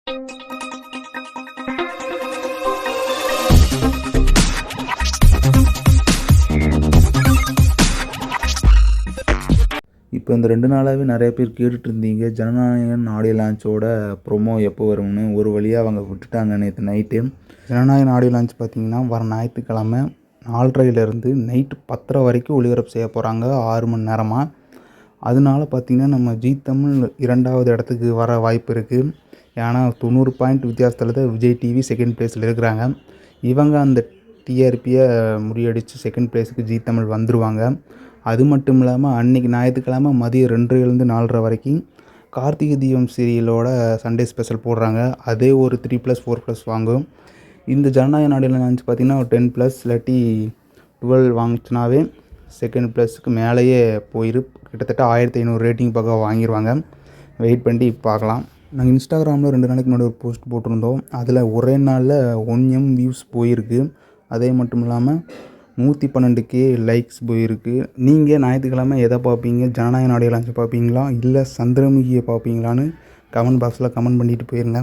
இப்போ இந்த 2 நாளாகவே நிறைய பேர் கேட்டுட்டு இருந்தீங்க, ஜனநாயகன் ஆடியோ லான்ச்சோட ப்ரொமோ எப்போ வரும்னு. ஒரு வழியாக அவங்க விட்டுட்டாங்க நேற்று நைட்டு. ஜனநாயகன் ஆடியோ லான்ச் பார்த்திங்கன்னா வர ஞாயிற்றுக்கிழமை 4:30லேருந்து நைட்டு 10:30 வரைக்கும் ஒளிபரப்பு செய்ய போகிறாங்க, 6 மணி நேரமாக. அதனால பார்த்திங்கன்னா நம்ம ஜீ தமிழ் 2வது இடத்துக்கு வர வாய்ப்பு இருக்குது. ஏன்னா 90 பாயிண்ட் வித்தியாசத்தில் தான் விஜய் டிவி செகண்ட் ப்ளேஸில் இருக்கிறாங்க. இவங்க அந்த டிஆர்பியை முறியடித்து செகண்ட் ப்ளேஸுக்கு ஜீ தமிழ் வந்துடுவாங்க. அது மட்டும் இல்லாமல் அன்றைக்கி ஞாயிற்றுக்கிழமை மதியம் 2:30லேருந்து 4:30 வரைக்கும் கார்த்திகை தீபம் சீரியலோட சண்டே ஸ்பெஷல் போடுறாங்க. அதே ஒரு 3+, 4+ வாங்கும். இந்த ஜனநாயக நாடியில் நினச்சி பார்த்திங்கன்னா ஒரு 10+ இல்லாட்டி 12 வாங்கிச்சுனாவே செகண்ட் ப்ளஸுக்கு மேலேயே போயிரு. கிட்டத்தட்ட 1500 ரேட்டிங் பக்கம் வாங்கிடுவாங்க. வெயிட் பண்ணி பார்க்கலாம். நாங்கள் இன்ஸ்டாகிராமில் 2 நாளைக்கு முன்னாடி ஒரு போஸ்ட் போட்டிருந்தோம். அதில் ஒரே நாளில் 1M வியூஸ் போயிருக்கு. அதே மட்டும் இல்லாமல் 112K லைக்ஸ் போயிருக்கு. நீங்கள் ஞாயிற்றுக்கிழமை எதை பார்ப்பீங்க? ஜனநாயக ஆடியோ லான்ச் பார்ப்பீங்களா இல்லை சந்திரமுகியை பார்ப்பீங்களான்னு கமெண்ட் பாக்ஸில் கமெண்ட் பண்ணிட்டு போயிருங்க.